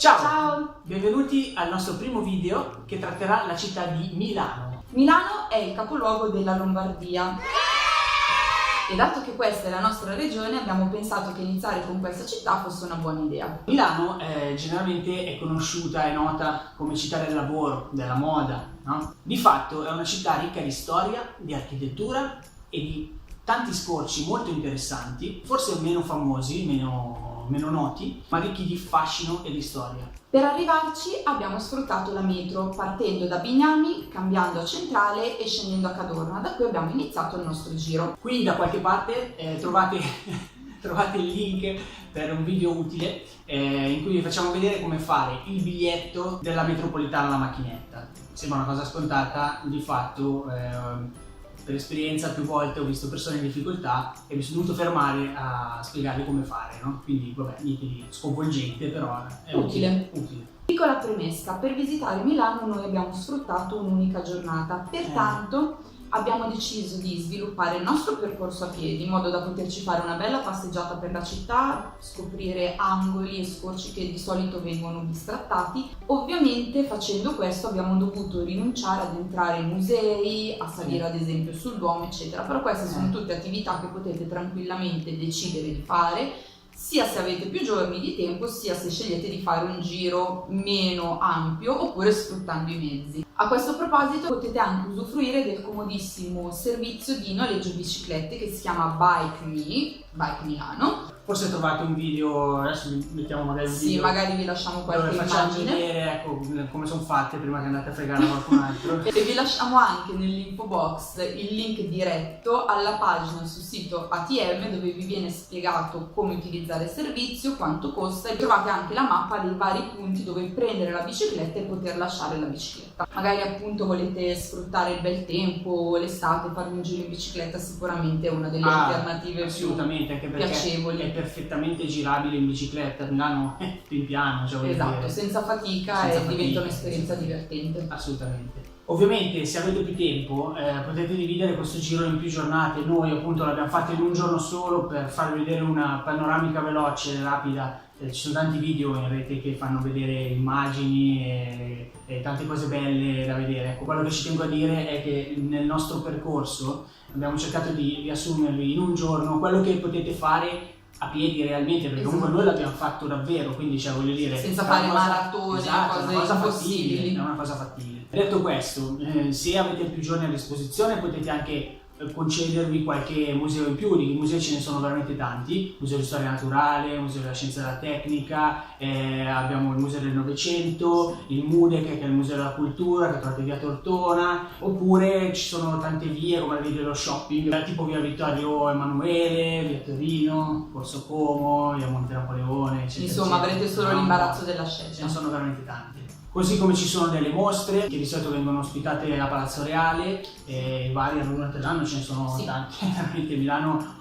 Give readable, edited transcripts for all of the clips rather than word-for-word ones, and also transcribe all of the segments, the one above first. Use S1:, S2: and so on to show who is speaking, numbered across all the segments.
S1: Ciao!
S2: Ciao!
S1: Benvenuti al nostro primo video che tratterà la città di Milano.
S2: Milano è il capoluogo della Lombardia e dato che questa è la nostra regione abbiamo pensato che iniziare con questa città fosse una buona idea.
S1: Milano generalmente è conosciuta e nota come città del lavoro, della moda, no? Di fatto è una città ricca di storia, di architettura e di tanti scorci molto interessanti, forse meno famosi, meno noti, ma ricchi di fascino e di storia.
S2: Per arrivarci abbiamo sfruttato la metro partendo da Bignami, cambiando a Centrale e scendendo a Cadorna, da cui abbiamo iniziato il nostro giro.
S1: Qui da qualche parte trovate il link per un video utile in cui vi facciamo vedere come fare il biglietto della metropolitana alla macchinetta. Sembra una cosa scontata, di fatto per esperienza più volte ho visto persone in difficoltà e mi sono dovuto fermare a spiegargli come fare, no? Quindi vabbè, niente di sconvolgente, però è utile.
S2: Piccola premessa, per visitare Milano noi abbiamo sfruttato un'unica giornata, pertanto abbiamo deciso di sviluppare il nostro percorso a piedi in modo da poterci fare una bella passeggiata per la città, scoprire angoli e scorci che di solito vengono bistrattati. Ovviamente facendo questo abbiamo dovuto rinunciare ad entrare in musei, a salire ad esempio sul Duomo eccetera, però queste sono tutte attività che potete tranquillamente decidere di fare sia se avete più giorni di tempo, sia se scegliete di fare un giro meno ampio oppure sfruttando i mezzi. A questo proposito potete anche usufruire del comodissimo servizio di noleggio biciclette che si chiama Bike Milano.
S1: Forse trovate un video, adesso mettiamo magari un video.
S2: Sì, magari vi lasciamo qualche
S1: dove facciamo
S2: immagine.
S1: Vedere ecco, come sono fatte prima che andate a fregare a qualcun altro.
S2: E vi lasciamo anche nell'info box il link diretto alla pagina sul sito ATM dove vi viene spiegato come utilizzare il servizio, quanto costa e trovate anche la mappa dei vari punti dove prendere la bicicletta e poter lasciare la bicicletta. Magari appunto volete sfruttare il bel tempo, l'estate, fare un giro in bicicletta sicuramente è una delle alternative
S1: assolutamente, anche perché
S2: piacevoli.
S1: È perfettamente girabile in bicicletta. Milano è in piano, cioè
S2: Esatto,
S1: dire.
S2: senza fatica diventa un'esperienza divertente.
S1: Assolutamente. Ovviamente se avete più tempo potete dividere questo giro in più giornate. Noi appunto l'abbiamo fatto in un giorno solo per farvi vedere una panoramica veloce e rapida. Ci sono tanti video in rete che fanno vedere immagini e tante cose belle da vedere. Ecco, quello che ci tengo a dire è che nel nostro percorso abbiamo cercato di riassumervi in un giorno quello che potete fare a piedi realmente, perché comunque noi l'abbiamo fatto davvero, quindi cioè, voglio dire,
S2: senza fare maratone,
S1: esatto,
S2: cose impossibili.
S1: è una cosa fattibile. Detto questo, se avete più giorni a disposizione potete anche concedervi qualche museo in più. Di musei ce ne sono veramente tanti: museo di storia naturale, museo della scienza e della tecnica, abbiamo il museo del Novecento, il MUDEC che è il museo della cultura che trovate via Tortona, oppure ci sono tante vie come la via dello shopping tipo via Vittorio Emanuele, via Torino, Corso Como, via Monte Napoleone eccetera.
S2: Insomma
S1: eccetera.
S2: avrete solo l'imbarazzo della scelta.
S1: Ce ne sono veramente tanti. Così come ci sono delle mostre che di solito vengono ospitate a Palazzo Reale, varie durante l'anno ce ne sono tante, veramente Milano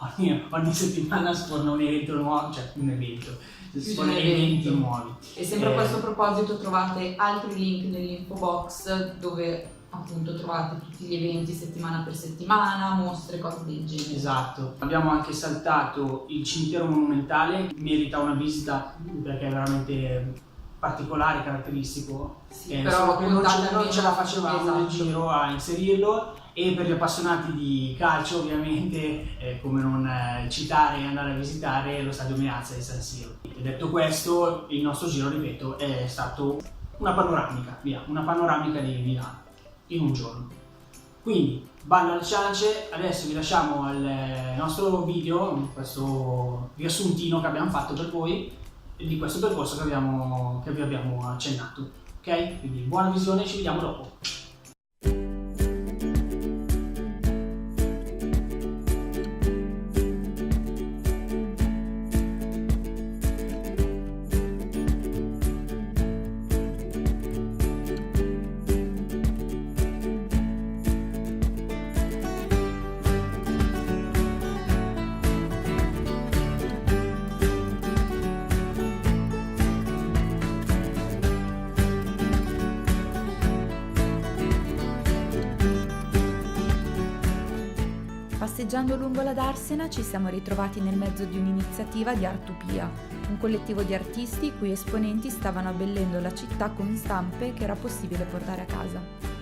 S1: ogni settimana sforna un evento nuovo, cioè un evento, sforna eventi nuovi.
S2: E sempre a questo proposito trovate altri link nell'info box dove appunto trovate tutti gli eventi settimana per settimana, mostre, cose del genere.
S1: Esatto. Abbiamo anche saltato il cimitero monumentale, merita una visita perché è veramente particolare, caratteristico,
S2: però
S1: che non ce la facevamo nel
S2: esatto.
S1: giro a inserirlo. E per gli appassionati di calcio ovviamente come non citare e andare a visitare lo stadio Meazza di San Siro. E detto questo, il nostro giro, ripeto, è stato una panoramica di Milano in un giorno. Quindi bando alle ciance, adesso vi lasciamo al nostro video, questo riassuntino che abbiamo fatto per voi di questo percorso che vi abbiamo accennato. Ok? Quindi buona visione, ci vediamo dopo.
S3: Passeggiando lungo la Darsena ci siamo ritrovati nel mezzo di un'iniziativa di Artupia, un collettivo di artisti i cui esponenti stavano abbellendo la città con stampe che era possibile portare a casa.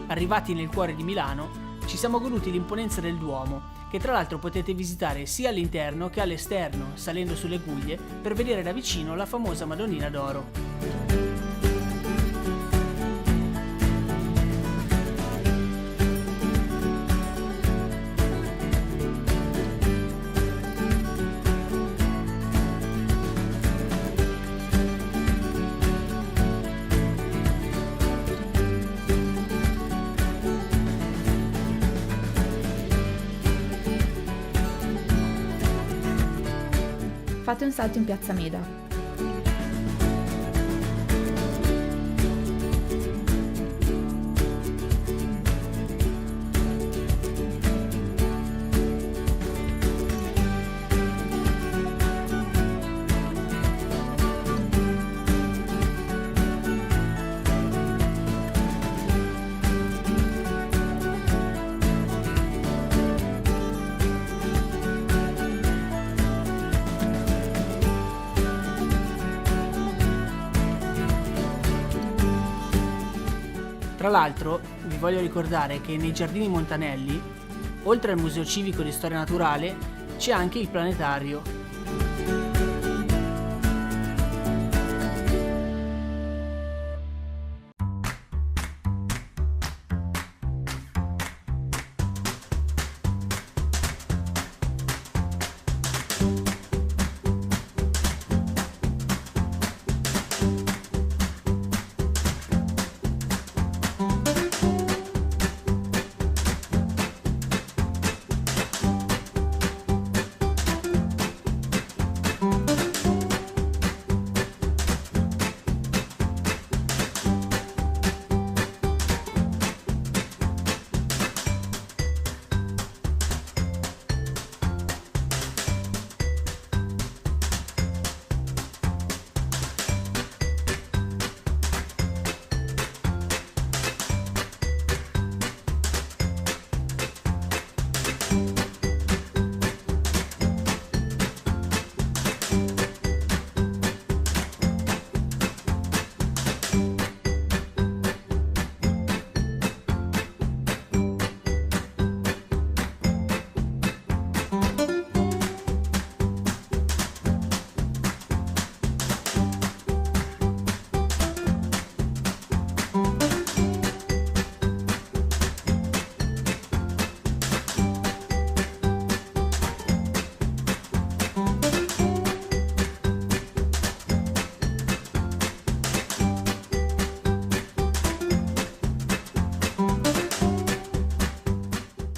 S1: Arrivati nel cuore di Milano, ci siamo goduti l'imponenza del Duomo, che tra l'altro potete visitare sia all'interno che all'esterno, salendo sulle guglie, per vedere da vicino la famosa Madonnina d'Oro.
S3: Fate un salto in Piazza Meda.
S1: Tra l'altro, vi voglio ricordare che nei Giardini Montanelli, oltre al Museo Civico di Storia Naturale, c'è anche il Planetario.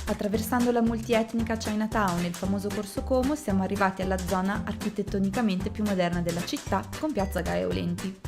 S3: Attraversando la multietnica Chinatown e il famoso Corso Como siamo arrivati alla zona architettonicamente più moderna della città, con Piazza Gaia Aulenti.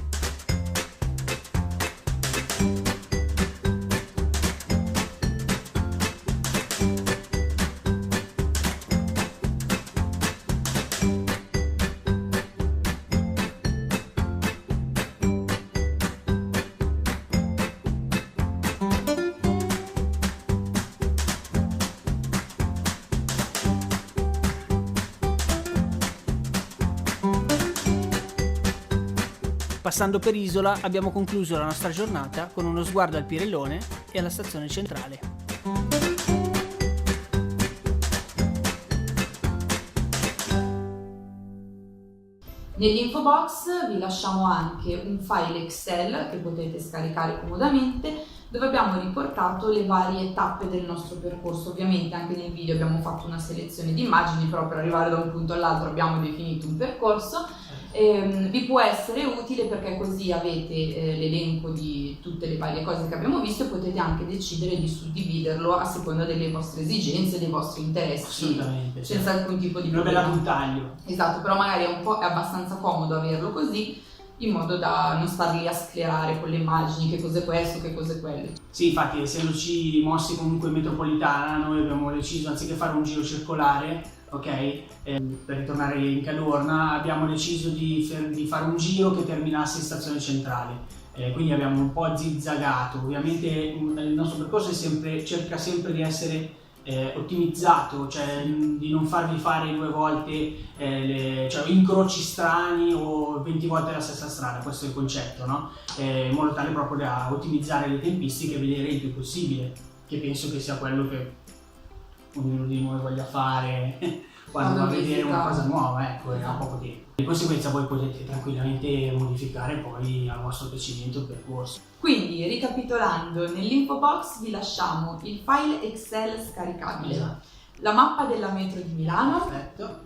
S1: Passando per Isola abbiamo concluso la nostra giornata con uno sguardo al Pirellone e alla stazione centrale.
S2: Nell'info box vi lasciamo anche un file Excel che potete scaricare comodamente dove abbiamo riportato le varie tappe del nostro percorso. Ovviamente anche nel video abbiamo fatto una selezione di immagini, però per arrivare da un punto all'altro abbiamo definito un percorso. Vi può essere utile perché così avete l'elenco di tutte le varie cose che abbiamo visto e potete anche decidere di suddividerlo a seconda delle vostre esigenze, dei vostri interessi.
S1: Assolutamente.
S2: Senza alcun tipo di
S1: una
S2: problema.
S1: bella un taglio.
S2: Esatto, però magari è abbastanza comodo averlo così, in modo da non star lì a sclerare con le immagini che cos'è questo, che cos'è quello.
S1: Sì, infatti, essendoci mossi comunque in metropolitana, noi abbiamo deciso, anziché fare un giro circolare, ok, per ritornare in Cadorna, abbiamo deciso di fare un giro che terminasse in stazione centrale. Quindi abbiamo un po' zizzagato. Ovviamente il nostro percorso cerca sempre di essere ottimizzato, cioè di non farvi fare 2 volte cioè incroci strani o 20 volte la stessa strada. Questo è il concetto, no? In modo tale proprio da ottimizzare le tempistiche e vedere il più possibile, che penso che sia quello che ognuno di noi voglia fare quando va a vedere una cosa nuova, ecco, ha poco tempo. Di conseguenza voi potete tranquillamente modificare poi a vostro piacimento il percorso.
S2: Quindi, ricapitolando, nell'info box vi lasciamo il file Excel scaricabile,
S1: Esatto.
S2: la mappa della metro di Milano,
S1: Perfetto.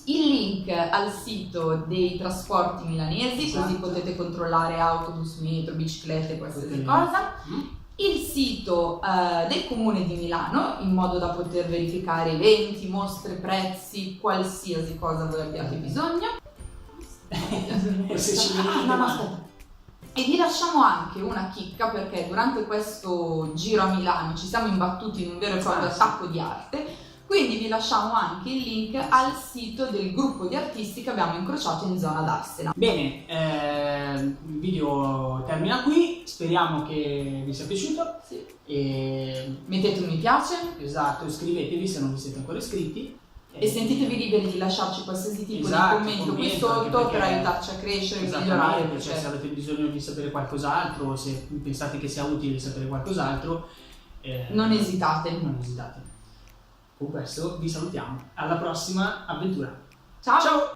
S2: il link al sito dei trasporti milanesi,
S1: Esatto.
S2: così potete controllare autobus, metro, biciclette, qualsiasi
S1: Potete-
S2: cosa.
S1: Mm.
S2: Il sito del comune di Milano, in modo da poter verificare eventi, mostre, prezzi, qualsiasi cosa voi abbiate bisogno.
S1: Se ci venite
S2: No,
S1: male.
S2: aspetta. E vi lasciamo anche una chicca, perché durante questo giro a Milano ci siamo imbattuti in un vero e proprio attacco di arte, quindi vi lasciamo anche il link al sito del gruppo di artisti che abbiamo incrociato in zona d'Arsena.
S1: Bene, il video termina qui, speriamo che vi sia piaciuto.
S2: Sì.
S1: E,
S2: Mettete un mi piace
S1: esatto, iscrivetevi se non vi siete ancora iscritti.
S2: e sentitevi liberi di lasciarci qualsiasi tipo
S1: Esatto,
S2: di commento qui
S1: commento, anche
S2: sotto per
S1: perché-
S2: aiutarci a crescere, migliorare.
S1: Esattamente, cioè se avete bisogno di sapere qualcos'altro, se pensate che sia utile sapere qualcos'altro,
S2: Non esitate.
S1: non esitate. Con questo vi salutiamo, alla prossima avventura.
S2: Ciao!
S1: Ciao!